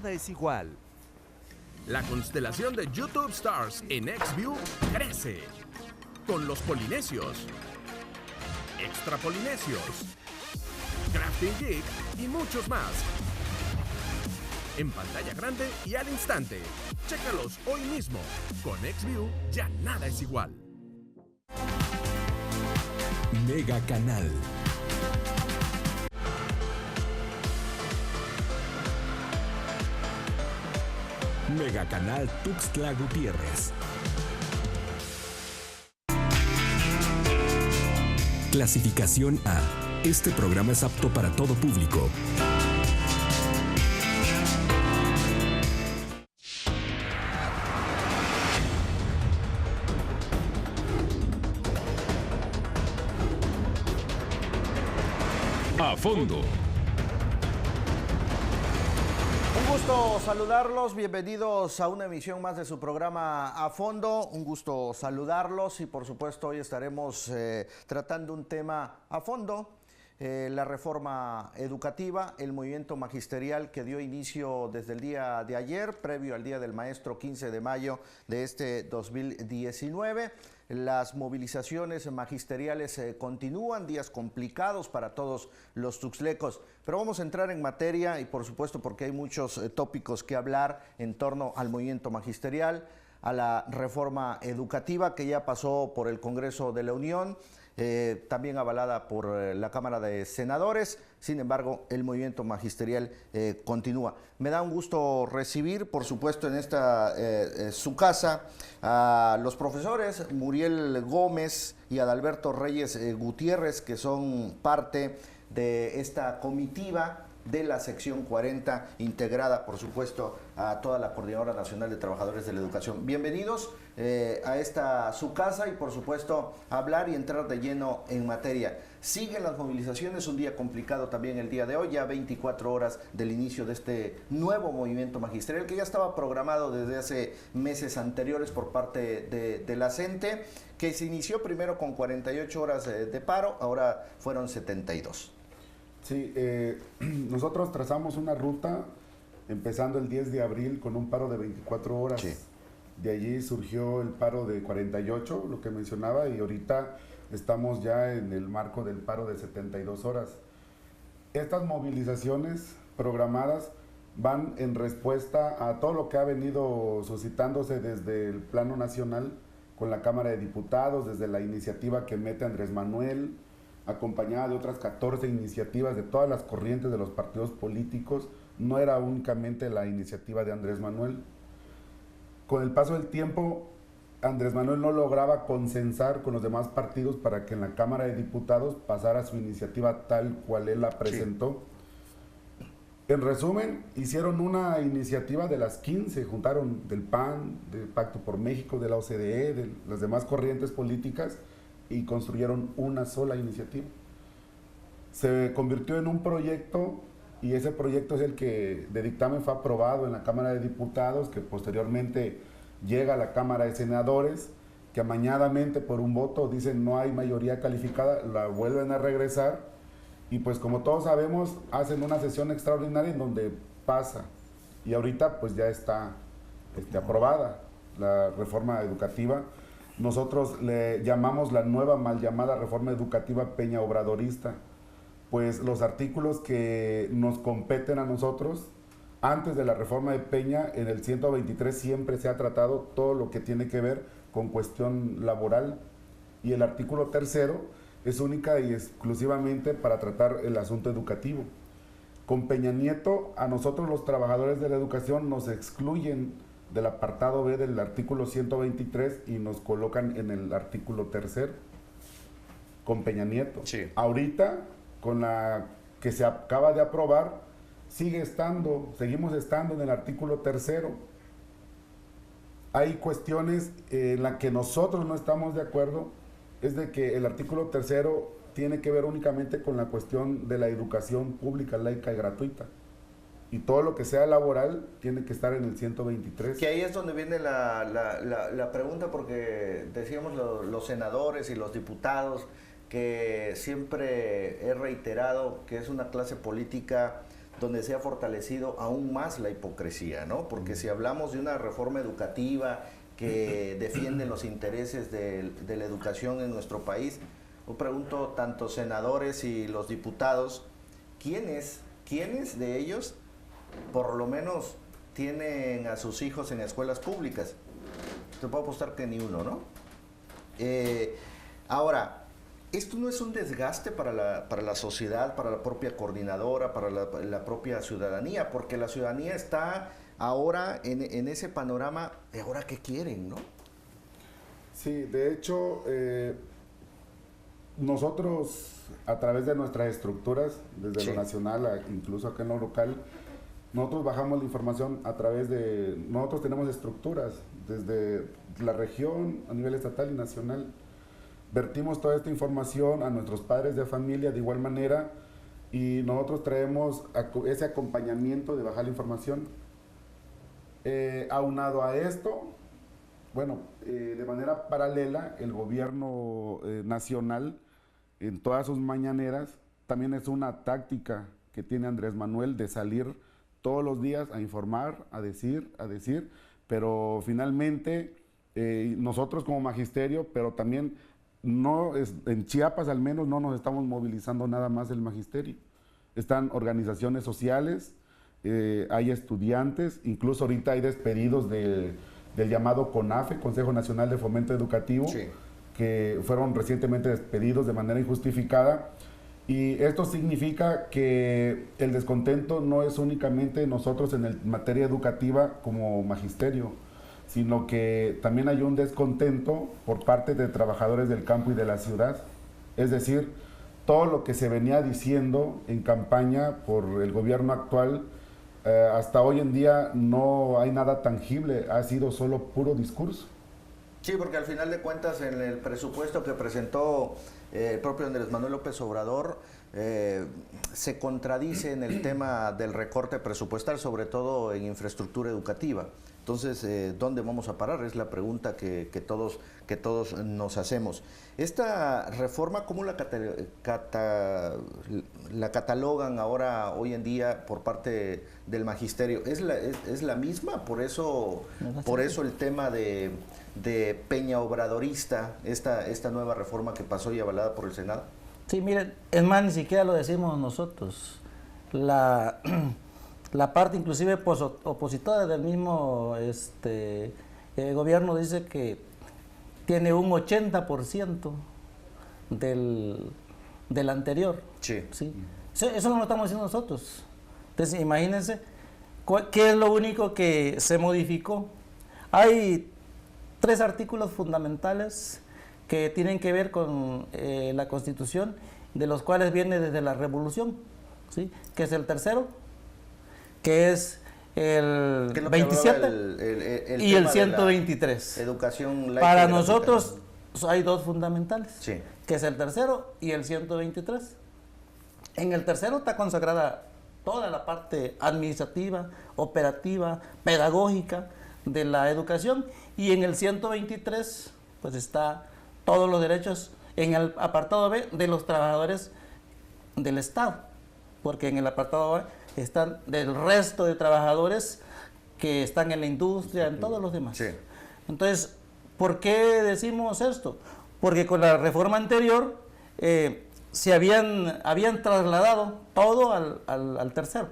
nada es igual. La constelación de YouTube Stars en XView crece. Con los polinesios, extra polinesios, Crafting Geek y muchos más. En pantalla grande y al instante. Chécalos hoy mismo. Con XView ya nada es igual. Mega Canal. Mega Canal Tuxtla Gutiérrez. Clasificación A. Este programa es apto para todo público. A fondo. Un gusto saludarlos, bienvenidos a una emisión más de su programa A Fondo, un gusto saludarlos y por supuesto hoy estaremos tratando un tema a fondo, la reforma educativa, el movimiento magisterial que dio inicio desde el día de ayer, previo al Día del Maestro 15 de mayo de este 2019. Las movilizaciones magisteriales continúan, días complicados para todos los tuxtlecos, pero vamos a entrar en materia y por supuesto porque hay muchos tópicos que hablar en torno al movimiento magisterial, a la reforma educativa que ya pasó por el Congreso de la Unión, también avalada por la Cámara de Senadores. Sin embargo, el movimiento magisterial continúa. Me da un gusto recibir, por supuesto, en esta su casa, a los profesores Muriel Gómez y Adalberto Reyes Gutiérrez, que son parte de esta comitiva de la sección 40, integrada, por supuesto, a toda la Coordinadora Nacional de Trabajadores de la Educación. Bienvenidos a esta su casa y, por supuesto, hablar y entrar de lleno en materia. Siguen las movilizaciones, un día complicado también el día de hoy, ya 24 horas del inicio de este nuevo movimiento magisterial que ya estaba programado desde hace meses anteriores por parte de la CENTE, que se inició primero con 48 horas de paro, ahora fueron 72. Sí, nosotros trazamos una ruta empezando el 10 de abril con un paro de 24 horas. Sí. De allí surgió el paro de 48, lo que mencionaba, y ahorita estamos ya en el marco del paro de 72 horas. Estas movilizaciones programadas van en respuesta a todo lo que ha venido suscitándose desde el plano nacional con la Cámara de Diputados, desde la iniciativa que mete Andrés Manuel, acompañada de otras 14 iniciativas de todas las corrientes de los partidos políticos. No era únicamente la iniciativa de Andrés Manuel. Con el paso del tiempo, Andrés Manuel no lograba consensar con los demás partidos para que en la Cámara de Diputados pasara su iniciativa tal cual él la presentó. Sí. En resumen, hicieron una iniciativa de las 15, juntaron del PAN, del Pacto por México, de la OCDE, de las demás corrientes políticas, y construyeron una sola iniciativa. Se convirtió en un proyecto y ese proyecto es el que de dictamen fue aprobado en la Cámara de Diputados, que posteriormente llega a la Cámara de Senadores, que amañadamente por un voto dicen no hay mayoría calificada, la vuelven a regresar y pues como todos sabemos hacen una sesión extraordinaria en donde pasa y ahorita pues ya está aprobada la reforma educativa. Nosotros le llamamos la nueva mal llamada reforma educativa Peña Obradorista, pues los artículos que nos competen a nosotros, antes de la reforma de Peña, en el 123 siempre se ha tratado todo lo que tiene que ver con cuestión laboral, y el artículo 3 es única y exclusivamente para tratar el asunto educativo. Con Peña Nieto, a nosotros los trabajadores de la educación nos excluyen del apartado B del artículo 123 y nos colocan en el artículo 3 con Peña Nieto. Sí. Ahorita, con la que se acaba de aprobar, seguimos estando en el artículo 3. Hay cuestiones en las que nosotros no estamos de acuerdo, es de que el artículo 3 tiene que ver únicamente con la cuestión de la educación pública, laica y gratuita. Y todo lo que sea laboral tiene que estar en el 123. Que ahí es donde viene la pregunta, porque decíamos los senadores y los diputados que siempre he reiterado que es una clase política donde se ha fortalecido aún más la hipocresía, ¿no? Porque si hablamos de una reforma educativa que defiende los intereses de la educación en nuestro país, yo pregunto, tanto senadores y los diputados, ¿quiénes de ellos por lo menos tienen a sus hijos en escuelas públicas? Te puedo apostar que ni uno, ¿no? Ahora, ¿esto no es un desgaste para la sociedad, para la propia coordinadora, para la propia ciudadanía? Porque la ciudadanía está ahora en ese panorama de ahora qué quieren, ¿no? Sí, de hecho, nosotros a través de nuestras estructuras, desde lo nacional, incluso acá en lo local, nosotros bajamos la información a través de, nosotros tenemos estructuras desde la región, a nivel estatal y nacional. Vertimos toda esta información a nuestros padres de familia de igual manera y nosotros traemos ese acompañamiento de bajar la información. Aunado a esto, bueno, de manera paralela, el gobierno nacional, en todas sus mañaneras, también es una táctica que tiene Andrés Manuel de salir todos los días a informar, a decir, pero finalmente nosotros como magisterio, pero también en Chiapas al menos no nos estamos movilizando nada más el magisterio. Están organizaciones sociales, hay estudiantes, incluso ahorita hay despedidos del llamado CONAFE, Consejo Nacional de Fomento Educativo, sí, que fueron recientemente despedidos de manera injustificada. Y esto significa que el descontento no es únicamente nosotros en materia educativa como magisterio, sino que también hay un descontento por parte de trabajadores del campo y de la ciudad. Es decir, todo lo que se venía diciendo en campaña por el gobierno actual, hasta hoy en día no hay nada tangible, ha sido solo puro discurso. Sí, porque al final de cuentas en el presupuesto que presentó el propio Andrés Manuel López Obrador se contradice en el tema del recorte presupuestal, sobre todo en infraestructura educativa. Entonces, ¿dónde vamos a parar? Es la pregunta que todos nos hacemos. Esta reforma, ¿cómo la catalogan ahora, hoy en día, por parte del magisterio? ¿Es la misma? Por eso el tema de Peña Obradorista, esta nueva reforma que pasó y avalada por el Senado. Sí, miren, es más, ni siquiera lo decimos nosotros. La parte inclusive opositora del mismo gobierno dice que tiene un 80% del anterior. Sí. ¿Sí? Eso no lo estamos diciendo nosotros. Entonces, imagínense, ¿qué es lo único que se modificó? Hay 3 artículos fundamentales que tienen que ver con la Constitución, de los cuales viene desde la Revolución, ¿sí? Que es el tercero, que es el 27 y el 123. Educación laica. Para nosotros hay 2 fundamentales, sí, que es el tercero y el 123. En el tercero está consagrada toda la parte administrativa, operativa, pedagógica de la educación, y en el 123 pues está todos los derechos en el apartado B de los trabajadores del Estado, porque en el apartado B están del resto de trabajadores que están en la industria, en todos los demás. Sí. Entonces, ¿por qué decimos esto? Porque con la reforma anterior se habían trasladado todo al tercero.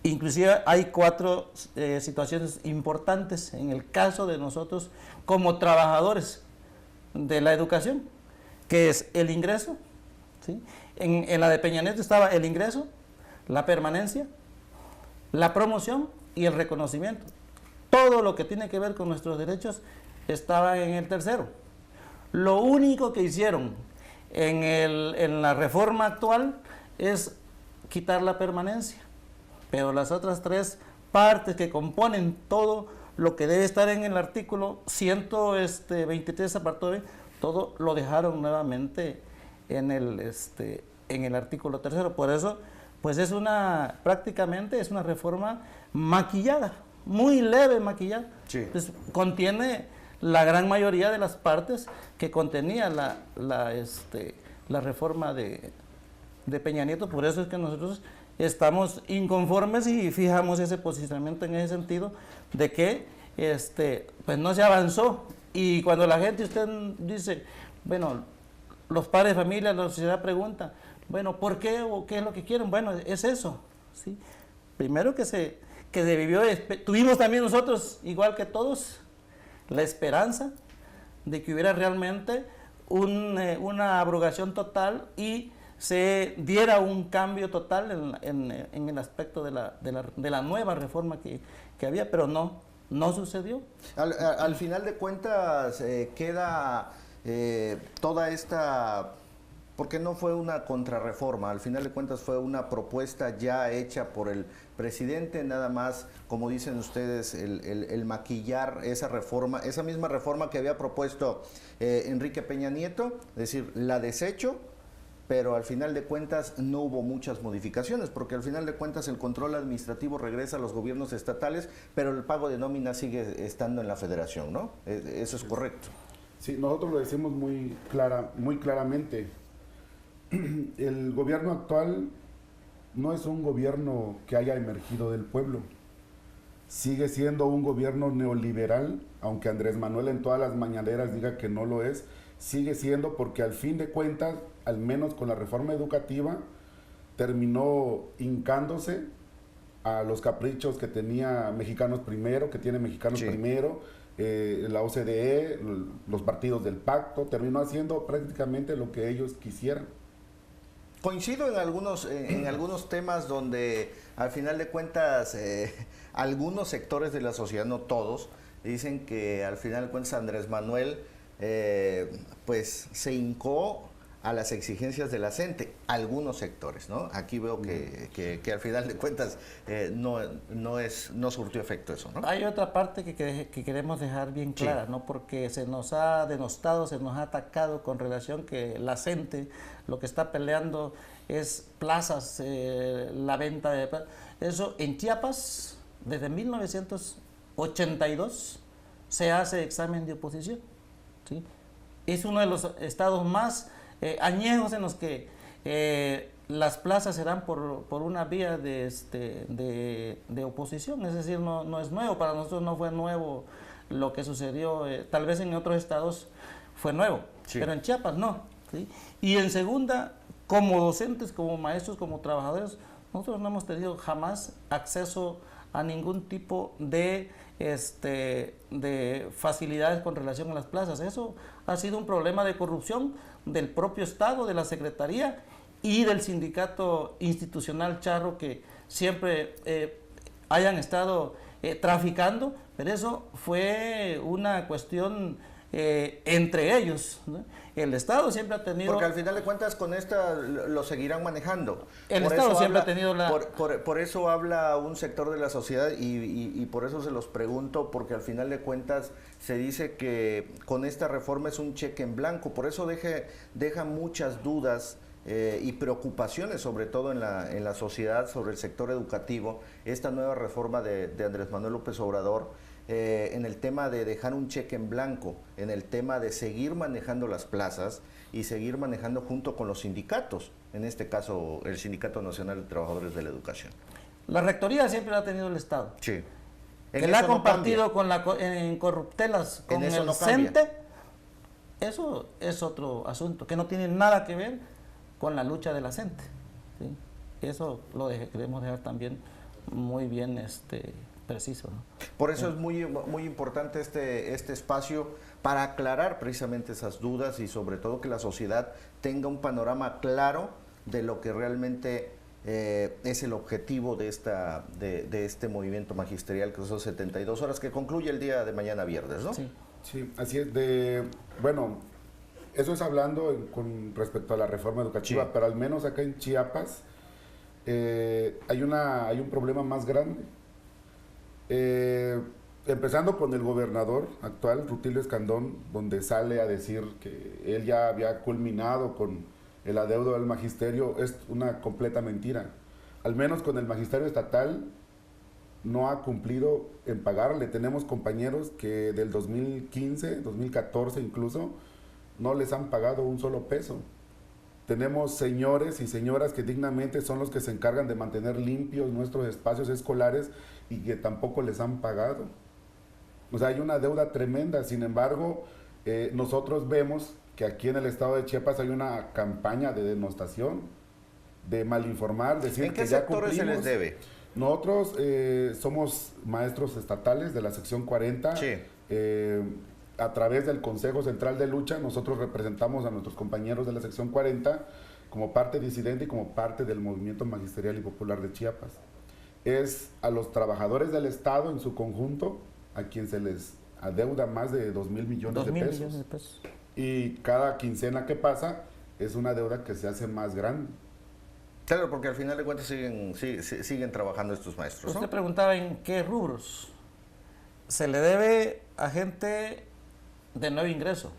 Inclusive hay 4 situaciones importantes en el caso de nosotros como trabajadores de la educación, que es el ingreso, ¿sí? En la de Peña Nieto estaba el ingreso, la permanencia, la promoción y el reconocimiento. Todo lo que tiene que ver con nuestros derechos estaba en el tercero. Lo único que hicieron en la reforma actual es quitar la permanencia, pero las otras 3 partes que componen todo lo que debe estar en el artículo 123 apartado B, todo lo dejaron nuevamente en el artículo tercero. Por eso, pues prácticamente es una reforma maquillada, muy leve maquillada. Sí. Entonces, contiene la gran mayoría de las partes que contenía la reforma de Peña Nieto. Por eso es que nosotros estamos inconformes y fijamos ese posicionamiento en ese sentido de que pues no se avanzó. Y cuando la gente, usted dice, bueno, los padres de familia, la sociedad pregunta, bueno, ¿por qué o qué es lo que quieren? Bueno, es eso, ¿sí? Primero que se vivió, tuvimos también nosotros, igual que todos, la esperanza de que hubiera realmente una abrogación total y se diera un cambio total en el aspecto de la nueva reforma que había, pero no sucedió. Al final de cuentas queda toda esta, porque no fue una contrarreforma, al final de cuentas fue una propuesta ya hecha por el presidente, nada más, como dicen ustedes, el maquillar esa reforma, esa misma reforma que había propuesto Enrique Peña Nieto, es decir, la desechó, pero al final de cuentas no hubo muchas modificaciones, porque al final de cuentas el control administrativo regresa a los gobiernos estatales, pero el pago de nómina sigue estando en la federación, ¿no? Eso es correcto. Sí, nosotros lo decimos muy claramente. El gobierno actual no es un gobierno que haya emergido del pueblo. Sigue siendo un gobierno neoliberal, aunque Andrés Manuel en todas las mañaneras diga que no lo es, sigue siendo, porque al fin de cuentas, al menos con la reforma educativa, terminó hincándose a los caprichos que tenía Mexicanos Primero, que tiene Mexicanos Primero, la OCDE, los partidos del pacto, terminó haciendo prácticamente lo que ellos quisieran. Coincido en algunos temas donde al final de cuentas algunos sectores de la sociedad, no todos, dicen que al final de cuentas Andrés Manuel pues se hincó a las exigencias de la gente, algunos sectores, ¿no? Aquí veo que al final de cuentas no surtió efecto eso, ¿no? Hay otra parte que queremos dejar bien clara, ¿no? Porque se nos ha denostado, se nos ha atacado con relación que la gente lo que está peleando es plazas, la venta de plazas. Eso en Chiapas, desde 1982, se hace examen de oposición, ¿sí? Es uno de los estados más añejos en los que las plazas serán por una vía de oposición, es decir, no es nuevo, para nosotros no fue nuevo lo que sucedió, tal vez en otros estados fue nuevo, pero en Chiapas no, ¿sí? Y en segunda, como docentes, como maestros, como trabajadores, nosotros no hemos tenido jamás acceso a ningún tipo de facilidades con relación a las plazas. Eso ha sido un problema de corrupción del propio Estado, de la Secretaría y del sindicato institucional charro, que siempre hayan estado traficando, pero eso fue una cuestión entre ellos, ¿no? El Estado siempre ha tenido... Porque al final de cuentas con esta lo seguirán manejando. El Estado siempre ha tenido la... Por eso habla un sector de la sociedad y por eso se los pregunto, porque al final de cuentas se dice que con esta reforma es un cheque en blanco, por eso deja muchas dudas y preocupaciones, sobre todo en la sociedad, sobre el sector educativo, esta nueva reforma de Andrés Manuel López Obrador, en el tema de dejar un cheque en blanco, en el tema de seguir manejando las plazas y seguir manejando junto con los sindicatos, en este caso el Sindicato Nacional de Trabajadores de la Educación. La rectoría siempre la ha tenido el Estado. Sí. Que la ha compartido en corruptelas con el CENTE, eso es otro asunto, que no tiene nada que ver con la lucha de la CENTE, ¿sí? Eso queremos dejar también muy bien preciso, ¿no? Por eso es muy importante este espacio para aclarar precisamente esas dudas y sobre todo que la sociedad tenga un panorama claro de lo que realmente es el objetivo de este movimiento magisterial, que son 72 horas, que concluye el día de mañana viernes, ¿no? Sí, sí, así es. Bueno, eso es hablando con respecto a la reforma educativa, sí. Pero al menos acá en Chiapas hay un problema más grande. Empezando con el gobernador actual, Rutilio Escandón, donde sale a decir que él ya había culminado con el adeudo del magisterio, es una completa mentira. Al menos con el magisterio estatal no ha cumplido en pagarle. Tenemos compañeros que del 2015, 2014 incluso, no les han pagado un solo peso. tenemos señores y señoras que dignamente son los que se encargan de mantener limpios nuestros espacios escolares y que tampoco les han pagado. O sea, hay una deuda tremenda. Sin embargo, nosotros vemos que aquí en el estado de Chiapas hay una campaña de denostación, de malinformar, decir ¿En qué que ya sectores se cumplimos. les debe? Nosotros somos maestros estatales de la sección 40. Sí. A través del Consejo Central de Lucha, nosotros representamos a nuestros compañeros de la sección 40 como parte disidente y como parte del movimiento magisterial y popular de Chiapas. Es a los trabajadores del Estado en su conjunto a quien se les adeuda más de 2,000 millones de pesos. millones de pesos. Y cada quincena que pasa es una deuda que se hace más grande. Claro, porque al final de cuentas siguen trabajando estos maestros, ¿no? Usted preguntaba en qué rubros. Se le debe a gente de nuevo ingreso,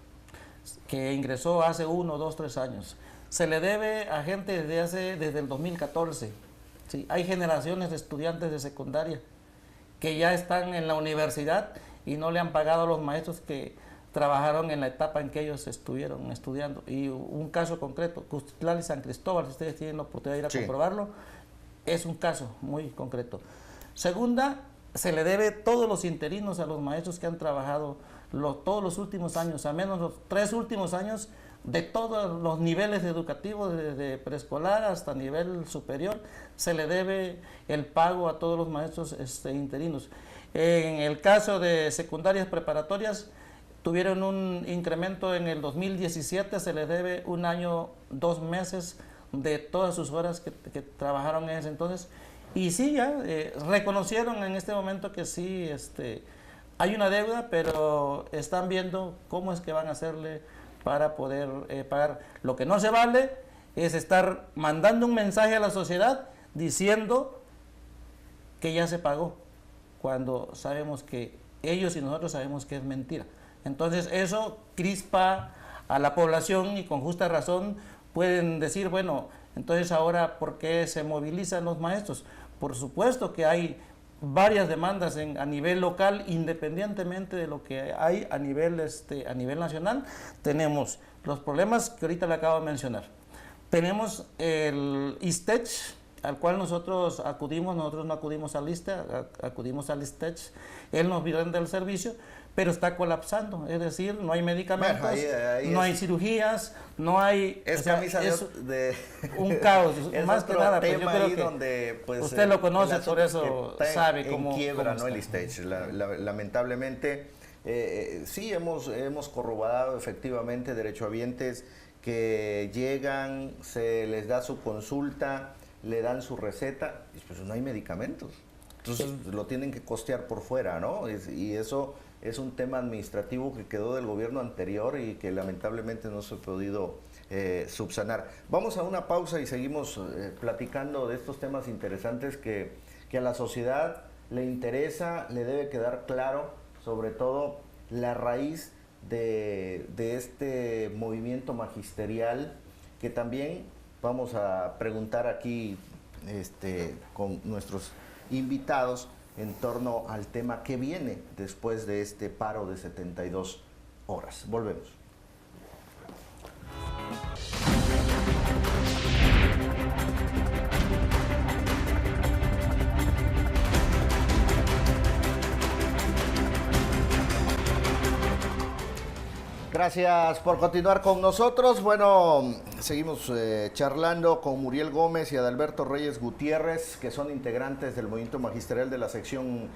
que ingresó hace 1, 2, 3 años. Se le debe a gente desde el 2014. ¿Sí? Hay generaciones de estudiantes de secundaria que ya están en la universidad y no le han pagado a los maestros que trabajaron en la etapa en que ellos estuvieron estudiando. Y un caso concreto, Custitlán y San Cristóbal, si ustedes tienen la oportunidad de ir a comprobarlo, es un caso muy concreto. Segunda, se le debe todos los interinos a los maestros que han trabajado todos los últimos años, al menos los 3 últimos años, de todos los niveles educativos, desde preescolar hasta nivel superior, se le debe el pago a todos los maestros interinos. En el caso de secundarias preparatorias, tuvieron un incremento en el 2017, se les debe 1 año, 2 meses de todas sus horas que trabajaron en ese entonces. Y sí, ya reconocieron en este momento que sí, hay una deuda, pero están viendo cómo es que van a hacerle para poder pagar. Lo que no se vale es estar mandando un mensaje a la sociedad diciendo que ya se pagó, cuando sabemos que ellos y nosotros sabemos que es mentira. Entonces eso crispa a la población y con justa razón pueden decir, bueno, entonces ahora ¿por qué se movilizan los maestros? Por supuesto que hay varias demandas a nivel local, independientemente de lo que hay a nivel nacional. Tenemos los problemas que ahorita le acabo de mencionar. Tenemos el ISTECH, al cual nosotros no acudimos al ISTE, acudimos al ISTECH. Él nos brinda el servicio, pero está colapsando, es decir, no hay medicamentos, ahí no hay cirugías, no hay... Es camisa de un caos, más que nada, pues yo creo que donde, pues, usted lo conoce, por eso sabe cómo... En quiebra, cómo ¿no? El ISTECH, lamentablemente, sí hemos corroborado efectivamente derechohabientes que llegan, se les da su consulta, le dan su receta, y pues no hay medicamentos. Entonces lo tienen que costear por fuera, ¿no? Y eso es un tema administrativo que quedó del gobierno anterior y que lamentablemente no se ha podido subsanar. Vamos a una pausa y seguimos platicando de estos temas interesantes que a la sociedad le interesa, le debe quedar claro, sobre todo la raíz de este movimiento magisterial, que también vamos a preguntar aquí con nuestros invitados en torno al tema que viene después de este paro de 72 horas. Volvemos. Gracias por continuar con nosotros. Bueno, seguimos charlando con Muriel Gómez y Adalberto Reyes Gutiérrez, que son integrantes del movimiento magisterial de la sección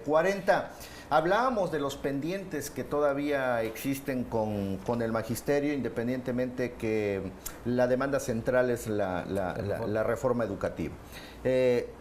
40. Hablábamos de los pendientes que todavía existen con el magisterio, independientemente que la demanda central es la reforma educativa.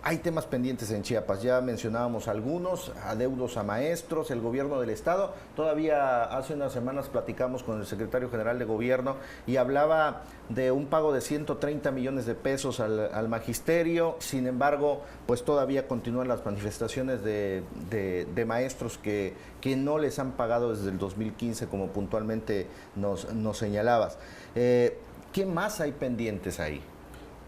Hay temas pendientes en Chiapas, ya mencionábamos algunos, adeudos a maestros, el gobierno del estado. Todavía hace unas semanas platicamos con el secretario general de gobierno y hablaba de un pago de 130 millones de pesos al magisterio. Sin embargo, pues todavía continúan las manifestaciones de maestros que no les han pagado desde el 2015, como puntualmente nos señalabas. ¿Qué más hay pendientes ahí?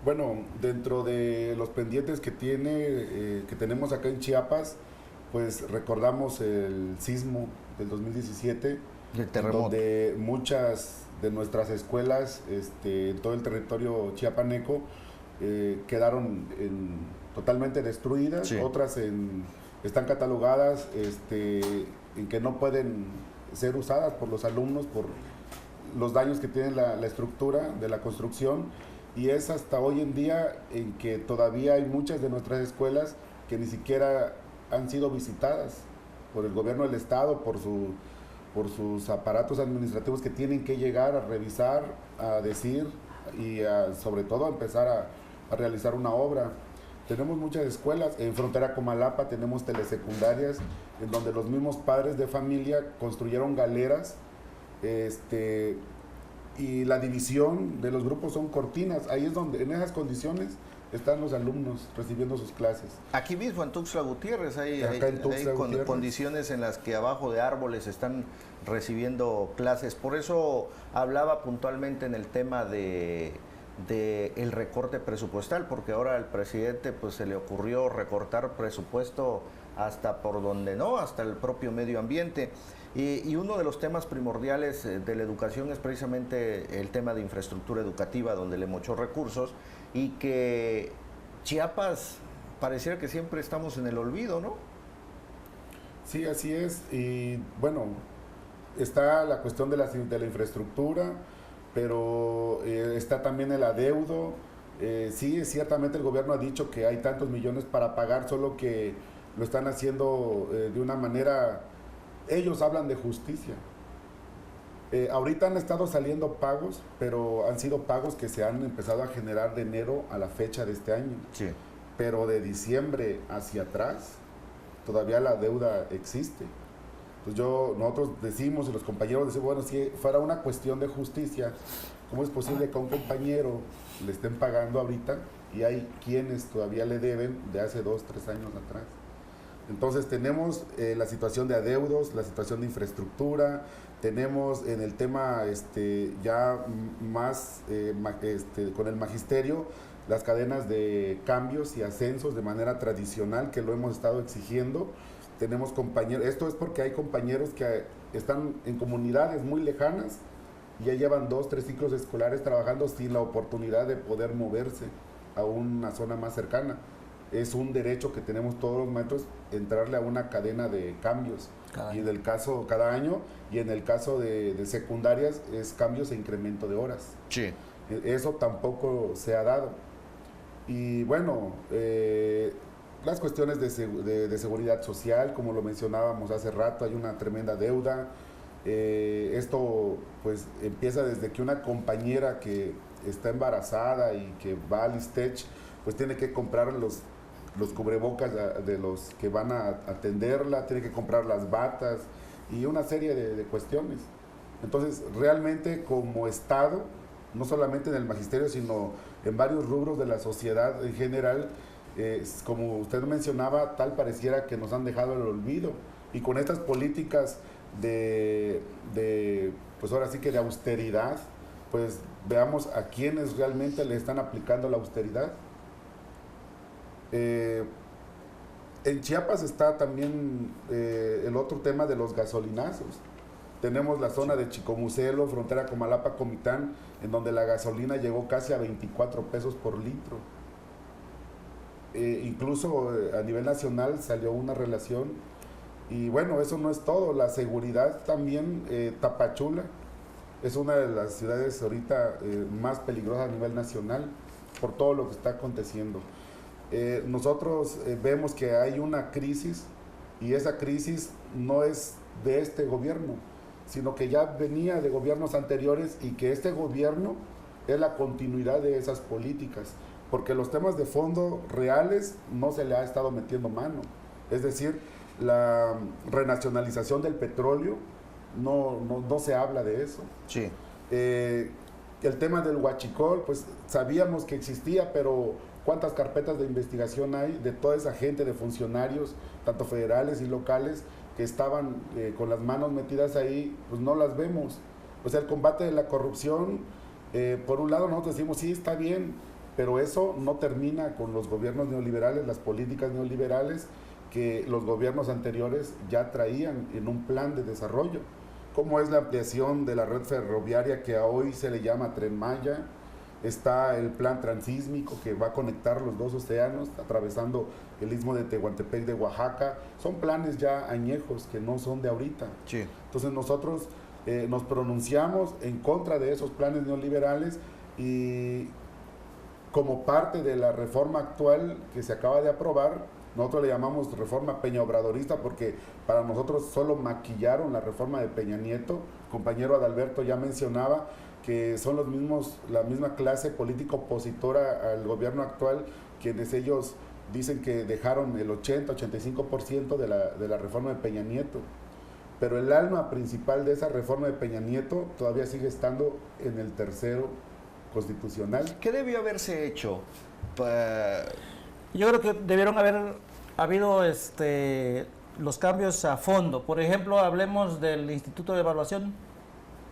Bueno, dentro de los pendientes que tenemos acá en Chiapas, pues recordamos el sismo del 2017, el terremoto, donde muchas de nuestras escuelas en todo el territorio chiapaneco quedaron totalmente destruidas, Sí. otras están catalogadas en que no pueden ser usadas por los alumnos por los daños que tiene la estructura de la construcción, y es hasta hoy en día en que todavía hay muchas de nuestras escuelas que ni siquiera han sido visitadas por el gobierno del estado, por sus aparatos administrativos que tienen que llegar a revisar, a decir y sobre todo a empezar a realizar una obra. Tenemos muchas escuelas, en frontera Comalapa tenemos telesecundarias en donde los mismos padres de familia construyeron galeras, y la división de los grupos son cortinas. Ahí es donde, en esas condiciones, están los alumnos recibiendo sus clases. Aquí mismo en Tuxtla Gutiérrez hay condiciones en las que abajo de árboles están recibiendo clases. Por eso hablaba puntualmente en el tema de el recorte presupuestal, porque ahora al presidente pues se le ocurrió recortar presupuesto hasta por donde no, hasta el propio medio ambiente. Y uno de los temas primordiales de la educación es precisamente el tema de infraestructura educativa, donde le mochó recursos, y que Chiapas pareciera que siempre estamos en el olvido, ¿no? Sí, así es. Y bueno, está la cuestión de la infraestructura, pero está también el adeudo. Sí, ciertamente el gobierno ha dicho que hay tantos millones para pagar, solo que lo están haciendo de una manera... Ellos hablan de justicia. Ahorita han estado saliendo pagos, pero han sido pagos que se han empezado a generar de enero a la fecha de este año. Sí. Pero de diciembre hacia atrás, todavía la deuda existe. Entonces nosotros decimos, y los compañeros decimos, bueno, si fuera una cuestión de justicia, ¿cómo es posible que a un compañero le estén pagando ahorita y hay quienes todavía le deben de hace 2, 3 años atrás? Entonces tenemos la situación de adeudos, la situación de infraestructura, tenemos en el tema ya más con el magisterio, las cadenas de cambios y ascensos de manera tradicional que lo hemos estado exigiendo. Tenemos compañeros, esto es porque hay compañeros que están en comunidades muy lejanas y ya llevan 2, 3 ciclos escolares trabajando sin la oportunidad de poder moverse a una zona más cercana. Es un derecho que tenemos todos los maestros, entrarle a una cadena de cambios. Y en el caso, cada año, y en el caso de secundarias, es cambios e incremento de horas. Sí. Eso tampoco se ha dado. Y bueno, las cuestiones de seguridad social, como lo mencionábamos hace rato, hay una tremenda deuda. Esto pues empieza desde que una compañera que está embarazada y que va al ISTECH, pues tiene que comprar los cubrebocas de los que van a atenderla, tiene que comprar las batas y una serie de cuestiones. Entonces, realmente como Estado, no solamente en el magisterio, sino en varios rubros de la sociedad en general, como usted mencionaba, tal pareciera que nos han dejado el olvido. Y con estas políticas pues ahora sí que de austeridad, pues veamos a quienes realmente le están aplicando la austeridad. En Chiapas está también el otro tema de los gasolinazos. Tenemos la zona de Chicomucelo, frontera Comalapa, Comitán, en donde la gasolina llegó casi a 24 pesos por litro. Incluso a nivel nacional salió una relación. Y bueno, eso no es todo. La seguridad también, Tapachula es una de las ciudades ahorita más peligrosas a nivel nacional por todo lo que está aconteciendo. Nosotros vemos que hay una crisis y esa crisis no es de este gobierno, sino que ya venía de gobiernos anteriores y que este gobierno es la continuidad de esas políticas, porque los temas de fondo reales no se le ha estado metiendo mano. Es decir, la renacionalización del petróleo, no se habla de eso. Sí. El tema del huachicol, pues sabíamos que existía, pero ¿cuántas carpetas de investigación hay de toda esa gente de funcionarios, tanto federales y locales, que estaban con las manos metidas ahí? Pues no las vemos. O sea, el combate de la corrupción, por un lado nosotros decimos, sí, está bien, pero eso no termina con los gobiernos neoliberales, las políticas neoliberales que los gobiernos anteriores ya traían en un plan de desarrollo. como es la ampliación de la red ferroviaria que a hoy se le llama Tren Maya. Está el plan transísmico que va a conectar los dos océanos atravesando el istmo de Tehuantepec de Oaxaca. Son planes ya añejos que no son de ahorita. Sí. Entonces nosotros nos pronunciamos en contra de esos planes neoliberales y como parte de la reforma actual que se acaba de aprobar, nosotros le llamamos reforma peñaobradorista porque para nosotros solo maquillaron la reforma de Peña Nieto. El compañero Adalberto ya mencionaba que son los mismos, la misma clase política opositora al gobierno actual, quienes ellos dicen que dejaron el 80-85% de la reforma de Peña Nieto. Pero el alma principal de esa reforma de Peña Nieto todavía sigue estando en el tercero constitucional. ¿Qué debió haberse hecho? Yo creo que debieron haber habido los cambios a fondo. Por ejemplo, hablemos del Instituto de Evaluación.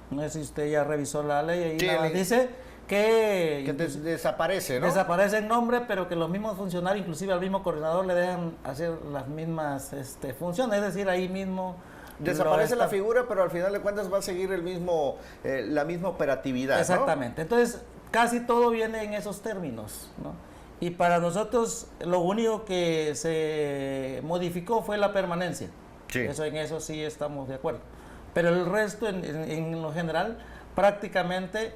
No sé si usted ya revisó la ley y Sí, dice que desaparece, ¿no? desaparece el nombre, pero que los mismos funcionarios, inclusive al mismo coordinador, le dejan hacer las mismas funciones, es decir, ahí mismo Desaparece la figura, pero al final de cuentas va a seguir el mismo, la misma operatividad, exactamente. ¿no? Entonces, casi todo viene en esos términos, ¿no? Y para nosotros lo único que se modificó fue la permanencia. Sí. En eso sí estamos de acuerdo. Pero el resto, en lo general, prácticamente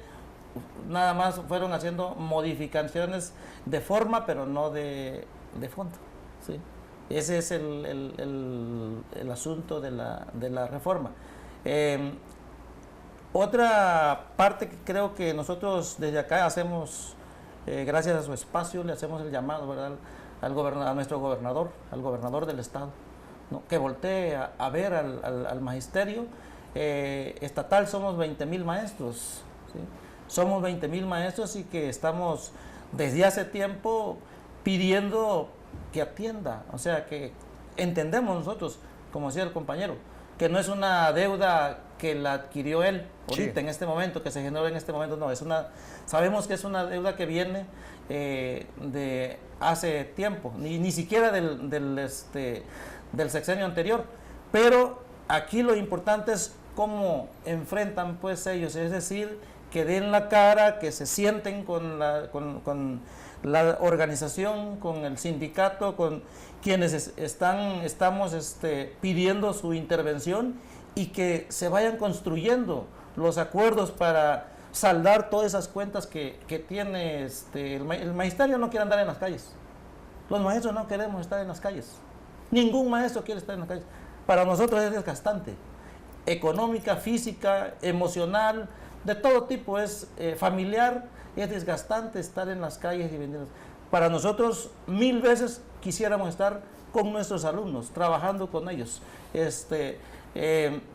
nada más fueron haciendo modificaciones de forma, pero no de fondo. ¿Sí? Ese es el asunto de la reforma. Otra parte que creo que nosotros desde acá hacemos, gracias a su espacio, le hacemos el llamado, ¿verdad?, a nuestro gobernador, al gobernador del estado, ¿no?, que voltee a ver al magisterio estatal. Somos 20,000 maestros, ¿sí? Somos 20,000 maestros y que estamos desde hace tiempo pidiendo que atienda, o sea, que entendemos nosotros, como decía el compañero, que no es una deuda que la adquirió él ahorita, sí, en este momento, que se generó en este momento, no, sabemos que es una deuda que viene de hace tiempo, ni siquiera del sexenio anterior, pero aquí lo importante es cómo enfrentan pues ellos, es decir, que den la cara, que se sienten con la organización, con el sindicato, con quienes estamos pidiendo su intervención y que se vayan construyendo los acuerdos para saldar todas esas cuentas que tiene el magisterio. No quiere andar en las calles, los maestros no queremos estar en las calles, ningún maestro quiere estar en las calles. Para nosotros es desgastante, económica, física, emocional, de todo tipo, es familiar, es desgastante estar en las calles y vendiendo. Para nosotros 1000 veces quisiéramos estar con nuestros alumnos, trabajando con ellos,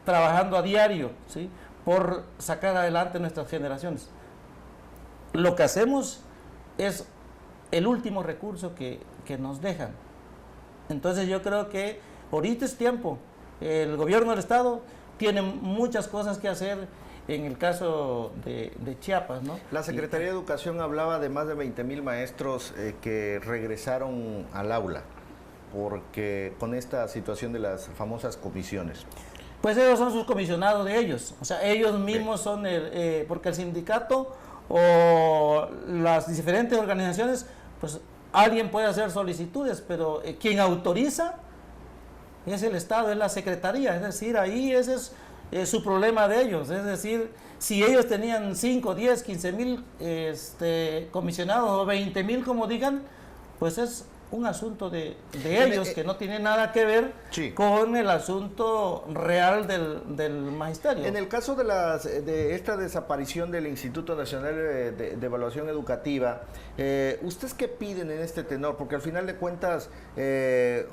trabajando a diario, ¿sí?, por sacar adelante nuestras generaciones. Lo que hacemos es el último recurso que nos dejan. Entonces yo creo que ahorita es tiempo. El gobierno del estado tiene muchas cosas que hacer en el caso de Chiapas, ¿no? La Secretaría de Educación hablaba de más de 20,000 maestros que regresaron al aula porque con esta situación de las famosas comisiones. Pues ellos son sus comisionados de ellos, o sea, ellos mismos son, porque el sindicato o las diferentes organizaciones, pues alguien puede hacer solicitudes, pero quien autoriza es el Estado, es la Secretaría, es decir, ahí ese es su problema de ellos, es decir, si ellos tenían 5, 10, 15,000 comisionados o 20,000 como digan, pues es un asunto de ellos que no tiene nada que ver, sí, con el asunto real del magisterio. En el caso de esta desaparición del Instituto Nacional de Evaluación Educativa, ¿ustedes qué piden en este tenor? Porque al final de cuentas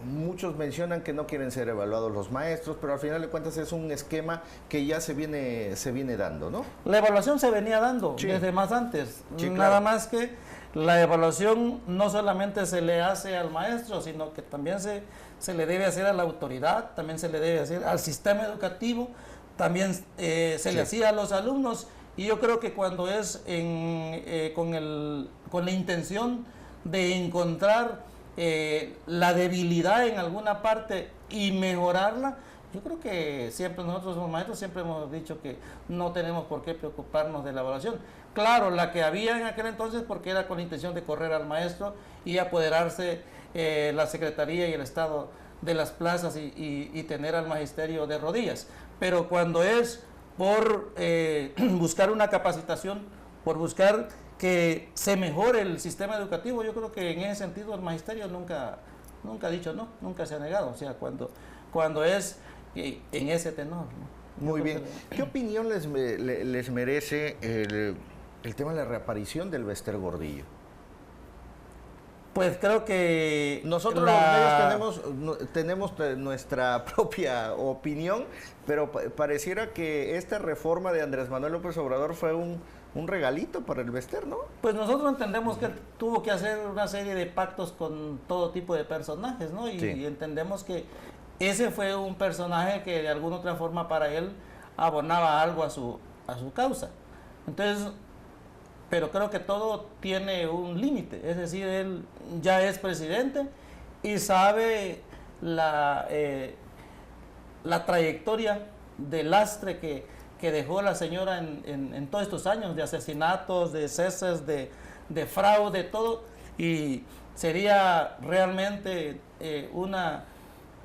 muchos mencionan que no quieren ser evaluados los maestros, pero al final de cuentas es un esquema que ya se viene dando, ¿no? La evaluación se venía dando, sí, desde más antes, sí, nada más que la evaluación no solamente se le hace al maestro, sino que también se le debe hacer a la autoridad, también se le debe hacer al sistema educativo, también se le hacía a los alumnos, y yo creo que cuando es con la intención de encontrar la debilidad en alguna parte y mejorarla, Yo creo que siempre nosotros los maestros siempre hemos dicho que no tenemos por qué preocuparnos de la evaluación. Claro, la que había en aquel entonces porque era con la intención de correr al maestro y apoderarse la Secretaría y el Estado de las plazas y tener al magisterio de rodillas. Pero cuando es por buscar una capacitación, por buscar que se mejore el sistema educativo, yo creo que en ese sentido el magisterio nunca ha dicho no, nunca se ha negado, o sea, cuando es en ese tenor, ¿no? Muy bien. ¿Qué opinión les merece el tema de la reaparición del Bester Gordillo? Pues creo que nosotros los medios tenemos nuestra propia opinión, pero pareciera que esta reforma de Andrés Manuel López Obrador fue un regalito para el Bester, ¿no? Pues nosotros entendemos que tuvo que hacer una serie de pactos con todo tipo de personajes, ¿no? Y entendemos que ese fue un personaje que de alguna otra forma para él abonaba algo a su causa. Entonces, pero creo que todo tiene un límite, es decir, él ya es presidente y sabe la trayectoria de lastre que dejó la señora en todos estos años de asesinatos, de ceses, de fraude, todo, y sería realmente una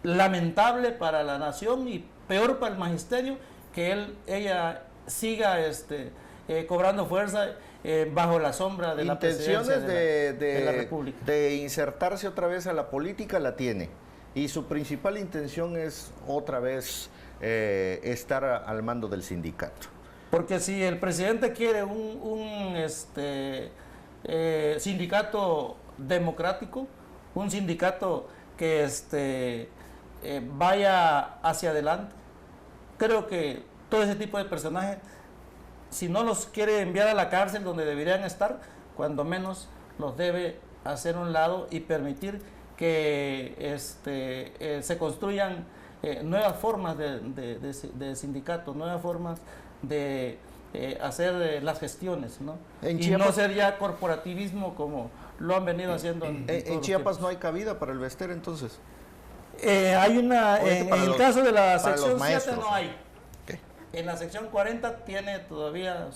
lamentable para la nación y peor para el magisterio que ella siga cobrando fuerza bajo la sombra de la presidencia de la República. De insertarse otra vez a la política la tiene, y su principal intención es otra vez estar al mando del sindicato. Porque si el presidente quiere un sindicato democrático, un sindicato que vaya hacia adelante, creo que todo ese tipo de personajes, si no los quiere enviar a la cárcel donde deberían estar, cuando menos los debe hacer a un lado y permitir que se construyan nuevas formas de sindicato, nuevas formas de hacer las gestiones, ¿no? Y no ser ya corporativismo como lo han venido haciendo en Chiapas. ¿No hay cabida para el Bester entonces? Hay una, en el caso de la sección 7 no hay. Okay. En la sección 40 tiene todavía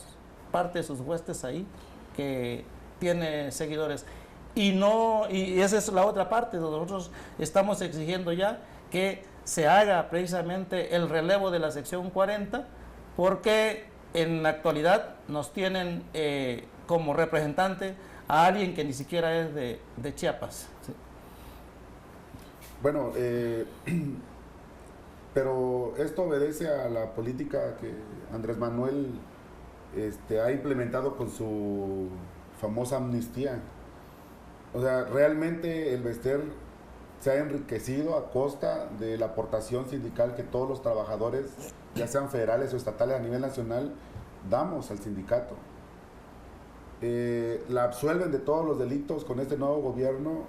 parte de sus huestes ahí, que tiene seguidores. Y esa es la otra parte, nosotros estamos exigiendo ya que se haga precisamente el relevo de la sección 40, porque en la actualidad nos tienen como representante a alguien que ni siquiera es de Chiapas. ¿Sí? Bueno, pero esto obedece a la política que Andrés Manuel ha implementado con su famosa amnistía. O sea, realmente el Bester se ha enriquecido a costa de la aportación sindical que todos los trabajadores, ya sean federales o estatales a nivel nacional, damos al sindicato. La absuelven de todos los delitos con este nuevo gobierno,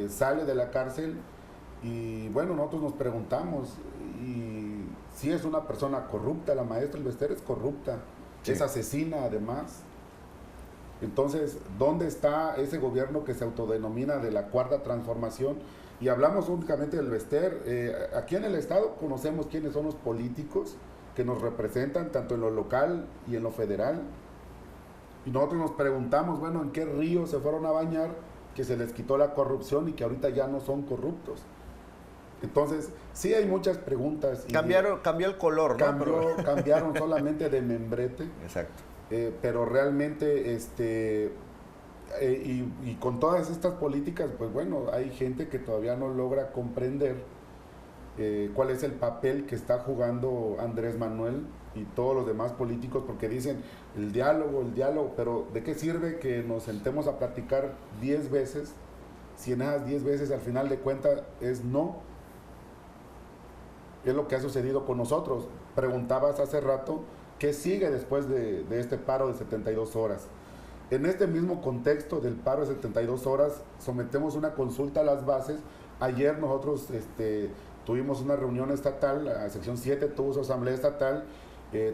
sale de la cárcel y bueno, nosotros nos preguntamos, y si es una persona corrupta, la maestra El Bester es corrupta, sí, es asesina además. Entonces, ¿dónde está ese gobierno que se autodenomina de la Cuarta Transformación? Y hablamos únicamente del Bester. Aquí en el Estado conocemos quiénes son los políticos que nos representan, tanto en lo local y en lo federal. Y nosotros nos preguntamos, bueno, ¿en qué río se fueron a bañar que se les quitó la corrupción y que ahorita ya no son corruptos? Entonces, sí hay muchas preguntas. Cambió el color, ¿no? Cambiaron solamente de membrete. Exacto. Pero realmente, y con todas estas políticas, pues bueno, hay gente que todavía no logra comprender cuál es el papel que está jugando Andrés Manuel y todos los demás políticos, porque dicen el diálogo, pero ¿de qué sirve que nos sentemos a platicar 10 veces si en esas 10 veces al final de cuentas es no? Es lo que ha sucedido con nosotros. Preguntabas hace rato, ¿qué sigue después de este paro de 72 horas? En este mismo contexto del paro de 72 horas, sometemos una consulta a las bases. Ayer nosotros tuvimos una reunión estatal, la sección 7 tuvo su asamblea estatal,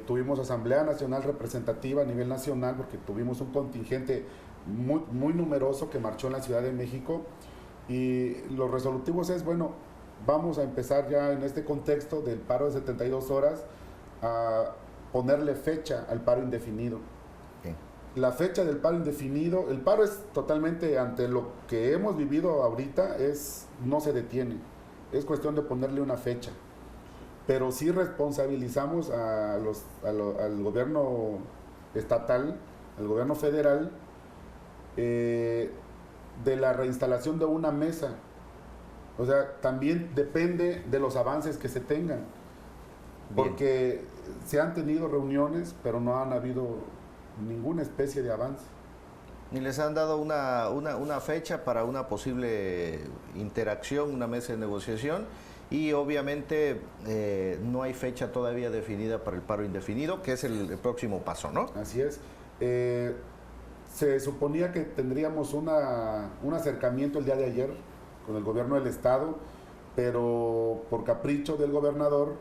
tuvimos asamblea nacional representativa a nivel nacional, porque tuvimos un contingente muy numeroso que marchó en la Ciudad de México, y los resolutivos es, bueno, vamos a empezar ya en este contexto del paro de 72 horas a ponerle fecha al paro indefinido. Bien. La fecha del paro indefinido, el paro es totalmente, ante lo que hemos vivido ahorita, no se detiene, es cuestión de ponerle una fecha. Pero sí responsabilizamos al gobierno estatal, al gobierno federal, de la reinstalación de una mesa. O sea, también depende de los avances que se tengan. Porque se han tenido reuniones, pero no han habido ninguna especie de avance. Ni les han dado una fecha para una posible interacción, una mesa de negociación. Y obviamente no hay fecha todavía definida para el paro indefinido, que es el próximo paso, ¿no? Así es. Se suponía que tendríamos un acercamiento el día de ayer con el gobierno del estado, pero por capricho del gobernador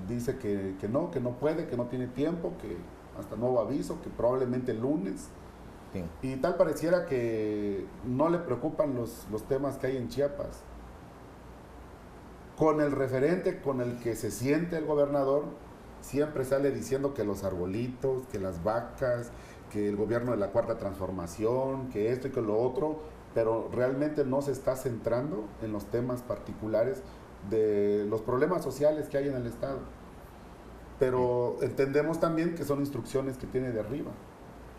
dice que no puede, que no tiene tiempo, que hasta nuevo aviso, que probablemente el lunes. Sí. Y tal pareciera que no le preocupan los temas que hay en Chiapas. Con el referente con el que se siente el gobernador, siempre sale diciendo que los arbolitos, que las vacas, que el gobierno de la Cuarta Transformación, que esto y que lo otro, pero realmente no se está centrando en los temas particulares de los problemas sociales que hay en el Estado. Pero entendemos también que son instrucciones que tiene de arriba.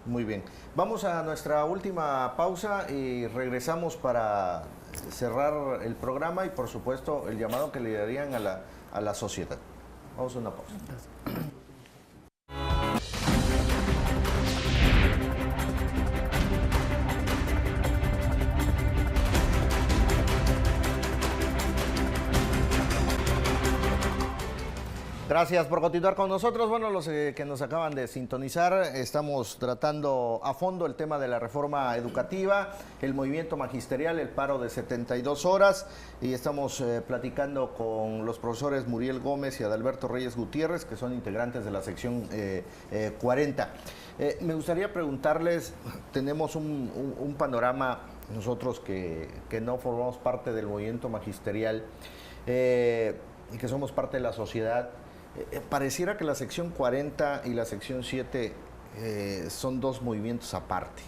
Muy bien. Vamos a nuestra última pausa y regresamos para cerrar el programa y por supuesto el llamado que le darían a la sociedad. Vamos a una pausa. Gracias por continuar con nosotros. Bueno, los que nos acaban de sintonizar, estamos tratando a fondo el tema de la reforma educativa, el movimiento magisterial, el paro de 72 horas, y estamos platicando con los profesores Muriel Gómez y Adalberto Reyes Gutiérrez, que son integrantes de la sección 40. Me gustaría preguntarles, tenemos un panorama, nosotros que no formamos parte del movimiento magisterial y que somos parte de la sociedad, pareciera que la sección 40 y la sección 7 son dos movimientos aparte.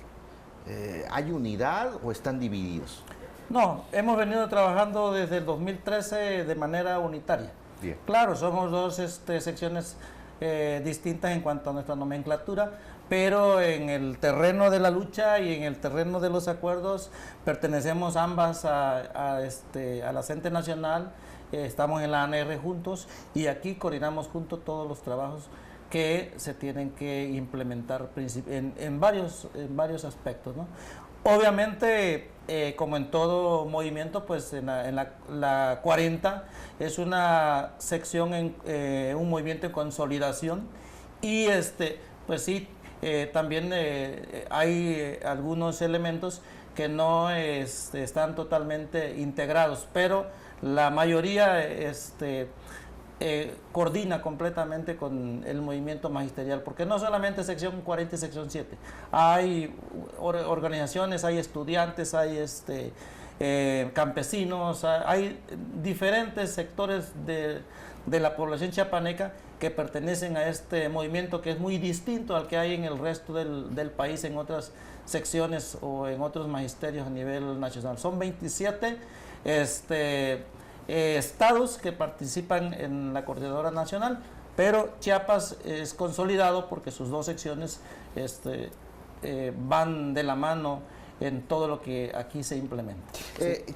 ¿Hay unidad o están divididos? No, hemos venido trabajando desde el 2013 de manera unitaria. Bien. Claro, somos dos secciones distintas en cuanto a nuestra nomenclatura, pero en el terreno de la lucha y en el terreno de los acuerdos pertenecemos ambas a la CENTE Nacional. Estamos en la ANR juntos y aquí coordinamos juntos todos los trabajos que se tienen que implementar en varios aspectos, ¿no? Obviamente, como en todo movimiento, pues en la 40 es una sección, un movimiento en consolidación y pues sí, también hay algunos elementos que no están totalmente integrados, pero la mayoría coordina completamente con el movimiento magisterial, porque no solamente sección 40 y sección 7, hay organizaciones, hay estudiantes, hay campesinos, hay diferentes sectores de la población chiapaneca que pertenecen a este movimiento, que es muy distinto al que hay en el resto del país, en otras secciones o en otros magisterios a nivel nacional. Son 27 estados que participan en la coordinadora nacional, pero Chiapas es consolidado porque sus dos secciones van de la mano en todo lo que aquí se implementa.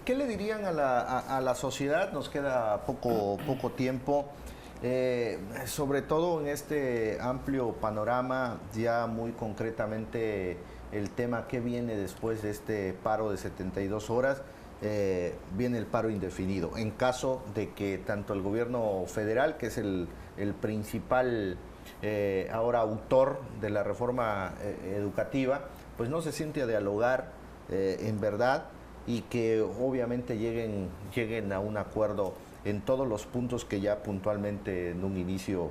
¿Qué le dirían a la sociedad? Nos queda poco tiempo, sobre todo en este amplio panorama, ya muy concretamente el tema que viene después de este paro de 72 horas. Viene el paro indefinido, en caso de que tanto el gobierno federal, que es el principal ahora autor de la reforma educativa, pues no se siente a dialogar en verdad y que obviamente lleguen a un acuerdo en todos los puntos que ya puntualmente en un inicio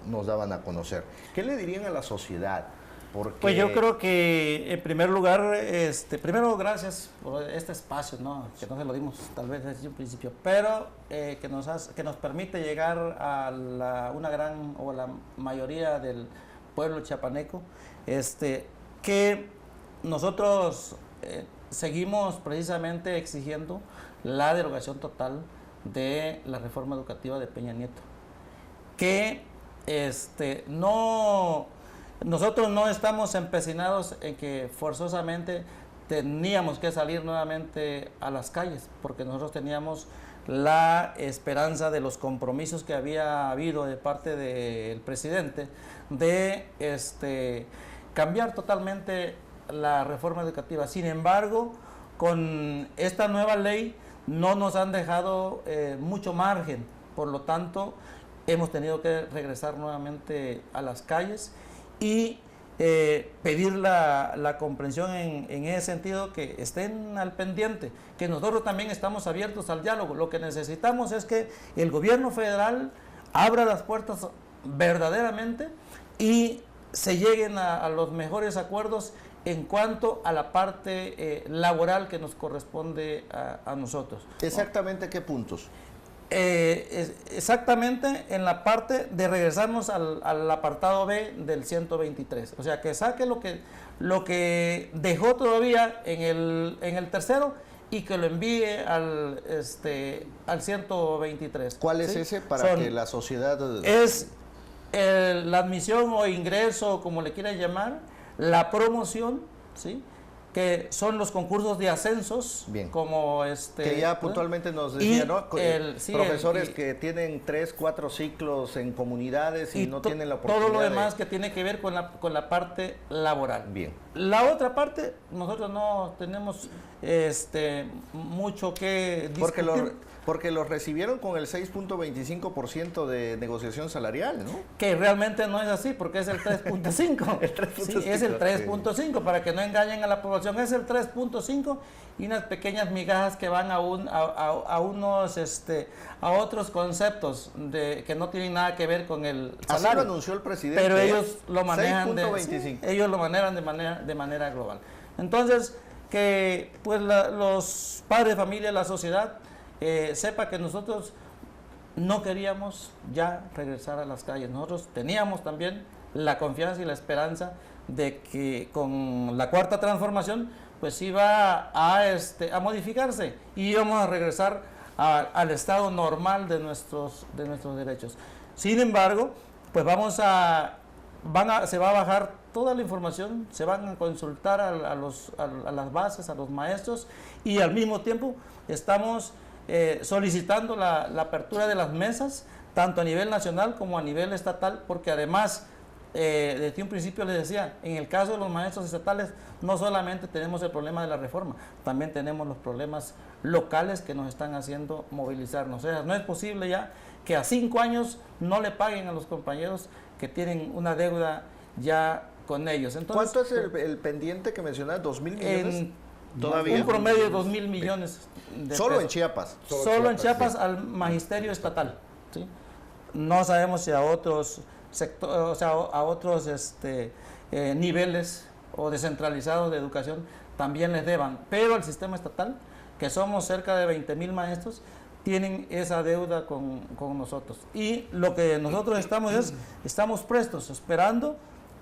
nos daban a conocer. ¿Qué le dirían a la sociedad? Porque... Pues yo creo que en primer lugar, primero gracias por este espacio, ¿no? Que no se lo dimos tal vez desde un principio, pero que nos permite llegar a una gran o la mayoría del pueblo chiapaneco, que nosotros seguimos precisamente exigiendo la derogación total de la reforma educativa de Peña Nieto, que nosotros no estamos empecinados en que forzosamente teníamos que salir nuevamente a las calles, porque nosotros teníamos la esperanza de los compromisos que había habido de parte del presidente de cambiar totalmente la reforma educativa. Sin embargo, con esta nueva ley no nos han dejado mucho margen, por lo tanto hemos tenido que regresar nuevamente a las calles y pedir la comprensión en ese sentido, que estén al pendiente, que nosotros también estamos abiertos al diálogo. Lo que necesitamos es que el gobierno federal abra las puertas verdaderamente y se lleguen a los mejores acuerdos en cuanto a la parte laboral que nos corresponde a nosotros. ¿Exactamente qué puntos? Exactamente en la parte de regresarnos al apartado B del 123, o sea, que saque lo que dejó todavía en el tercero y que lo envíe al 123. ¿Cuál es ¿sí? ese para que la sociedad... Es la admisión o ingreso, como le quieran llamar, la promoción, ¿sí? Que son los concursos de ascensos. Bien. Como que ya puntualmente nos decía, ¿no? Profesores sí, que tienen 3, 4 ciclos en comunidades y no tienen la oportunidad. Todo lo demás que tiene que ver con la parte laboral. Bien. La otra parte, nosotros no tenemos mucho que discutir. Porque los recibieron con el 6.25% de negociación salarial, ¿no? Que realmente no es así, porque es el 3.5. Sí, es el 3.5, para que no engañen a la población. Es el 3.5 y unas pequeñas migajas que van a otros conceptos que no tienen nada que ver con el salario. Así lo anunció el presidente. Pero ellos lo manejan 6.25. Ellos lo manejan de manera global. Entonces, que pues los padres de familia, la sociedad, sepa que nosotros no queríamos ya regresar a las calles. Nosotros teníamos también la confianza y la esperanza de que con la cuarta transformación pues iba a modificarse y íbamos a regresar al estado normal de nuestros derechos. Sin embargo, pues se va a bajar toda la información, se van a consultar a las bases, a los maestros, y al mismo tiempo estamos solicitando la apertura de las mesas, tanto a nivel nacional como a nivel estatal, porque además, desde un principio les decía, en el caso de los maestros estatales, no solamente tenemos el problema de la reforma, también tenemos los problemas locales que nos están haciendo movilizarnos. O sea, no es posible ya que a 5 años no le paguen a los compañeros que tienen una deuda ya con ellos. Entonces, ¿cuánto es el pendiente que mencionas? ¿2,000 millones? Todavía. Un promedio de 2,000 millones de solo pesos. En Chiapas. Solo en Chiapas, sí. Al magisterio estatal. ¿Sí? No sabemos si a otros sectores, o sea, a otros niveles o descentralizados de educación también les deban, pero el sistema estatal, que somos cerca de 20,000 maestros, tienen esa deuda con nosotros. Y lo que nosotros estamos prestos, esperando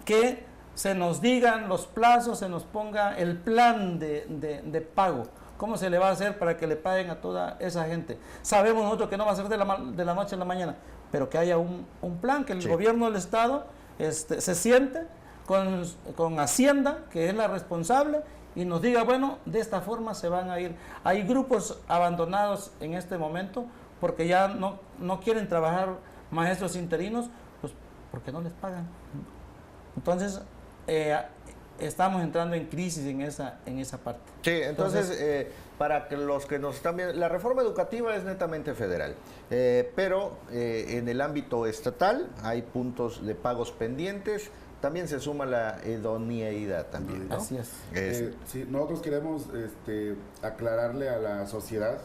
que se nos digan los plazos, se nos ponga el plan de pago. ¿Cómo se le va a hacer para que le paguen a toda esa gente? Sabemos nosotros que no va a ser de la noche a la mañana, pero que haya un plan, que el gobierno del Estado se siente con Hacienda, que es la responsable, y nos diga, bueno, de esta forma se van a ir. Hay grupos abandonados en este momento porque ya no quieren trabajar maestros interinos, pues porque no les pagan. Entonces, estamos entrando en crisis en esa parte. Sí, entonces para que los que nos están viendo, la reforma educativa es netamente federal, pero en el ámbito estatal hay puntos de pagos pendientes, también se suma la idoneidad también, ¿no? Así es. Sí, nosotros queremos aclararle a la sociedad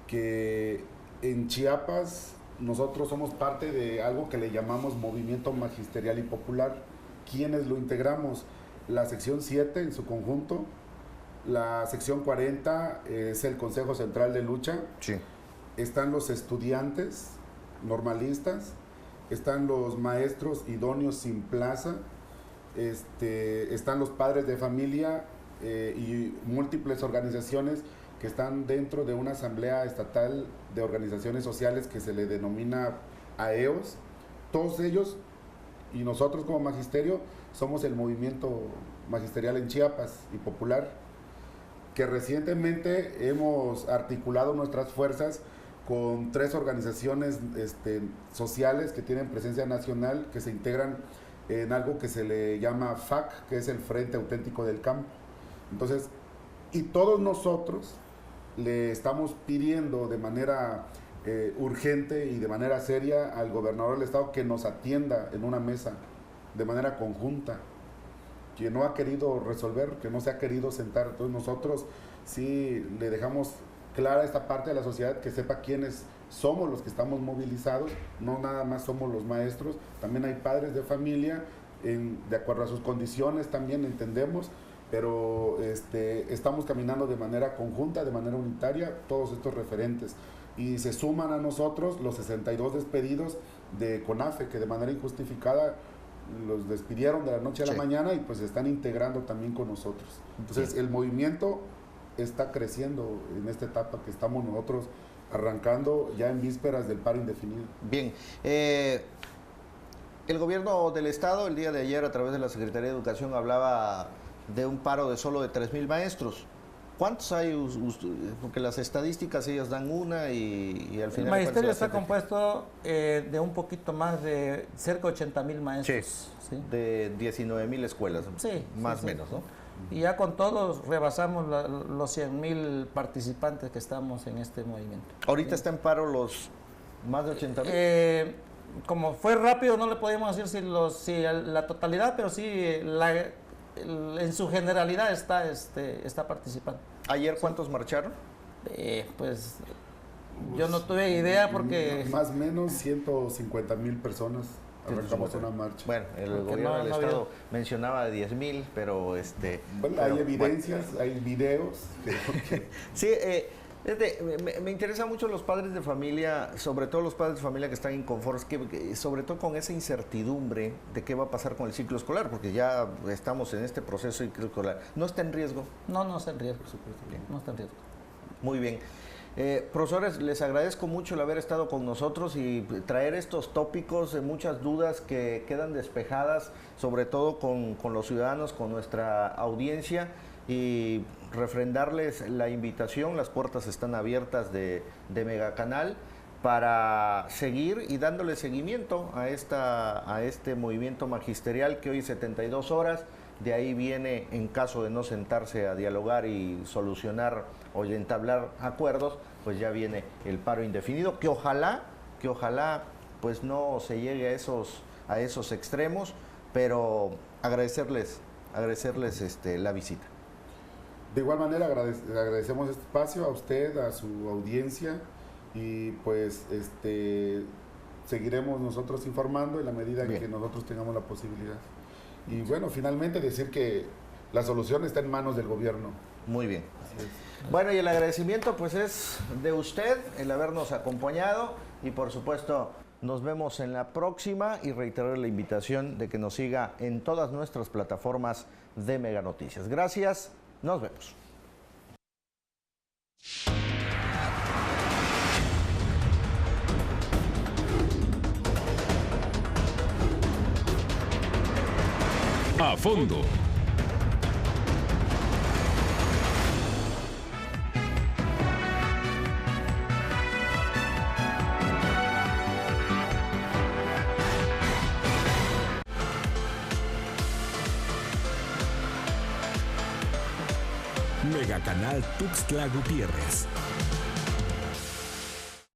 que en Chiapas nosotros somos parte de algo que le llamamos Movimiento Magisterial y Popular, ¿quiénes lo integramos? La sección 7 en su conjunto, la sección 40 es el Consejo Central de Lucha, Sí. están los estudiantes normalistas, están los maestros idóneos sin plaza, están los padres de familia y múltiples organizaciones que están dentro de una asamblea estatal de organizaciones sociales que se le denomina AEOS. Todos ellos y nosotros como magisterio somos el movimiento magisterial en Chiapas y popular, que recientemente hemos articulado nuestras fuerzas con 3 organizaciones sociales que tienen presencia nacional, que se integran en algo que se le llama FAC, que es el Frente Auténtico del Campo. Entonces, y todos nosotros le estamos pidiendo de manera urgente y de manera seria al gobernador del estado que nos atienda en una mesa de manera conjunta, que no ha querido resolver, que no se ha querido sentar. Entonces nosotros sí le dejamos clara esta parte de la sociedad, que sepa quiénes somos los que estamos movilizados, no nada más somos los maestros, también hay padres de familia, de acuerdo a sus condiciones también entendemos, pero estamos caminando de manera conjunta, de manera unitaria, todos estos referentes. Y se suman a nosotros los 62 despedidos de CONAFE, que de manera injustificada los despidieron de la noche a la mañana y pues se están integrando también con nosotros. Entonces el movimiento está creciendo en esta etapa que estamos nosotros arrancando ya en vísperas del paro indefinido. Bien, el gobierno del estado el día de ayer a través de la Secretaría de Educación hablaba de un paro de solo de 3,000 maestros. ¿Cuántos hay? Porque las estadísticas ellas dan una y al final... El magisterio está compuesto de un poquito más de cerca de 80,000 maestros. Sí. De 19,000 escuelas, sí, más o menos, ¿no? Y ya con todos rebasamos los 100,000 participantes que estamos en este movimiento. ¿Ahorita está en paro los más de 80,000? Como fue rápido, no le podemos decir si la totalidad, pero sí en su generalidad está participando. ¿Ayer cuántos marcharon? Pues yo no tuve idea porque... Más o menos 150,000 personas arrancamos una marcha. Bueno, el gobierno del estado mencionaba de 10,000, pero bueno, hay evidencias, hay videos. Sí, me interesan mucho los padres de familia, sobre todo los padres de familia que están inconformes, que sobre todo con esa incertidumbre de qué va a pasar con el ciclo escolar, porque ya estamos en este proceso de ciclo escolar. ¿No está en riesgo? No está en riesgo, por supuesto. No está en riesgo. Muy bien. Profesores, les agradezco mucho el haber estado con nosotros y traer estos tópicos de muchas dudas que quedan despejadas, sobre todo con los ciudadanos, con nuestra audiencia, y refrendarles la invitación. Las puertas están abiertas de Megacanal para seguir y dándole seguimiento a este movimiento magisterial que hoy es 72 horas. De ahí viene, en caso de no sentarse a dialogar y solucionar o entablar acuerdos, pues ya viene el paro indefinido, que ojalá pues no se llegue a esos extremos, pero agradecerles la visita. De igual manera agradecemos este espacio a usted, a su audiencia, y pues seguiremos nosotros informando en la medida en que nosotros tengamos la posibilidad. Y bueno, finalmente decir que la solución está en manos del gobierno. Muy bien. Bueno, y el agradecimiento pues es de usted, el habernos acompañado, y por supuesto nos vemos en la próxima, y reiterar la invitación de que nos siga en todas nuestras plataformas de Mega Noticias. Gracias, nos vemos. A fondo. Megacanal Tuxtla Gutiérrez.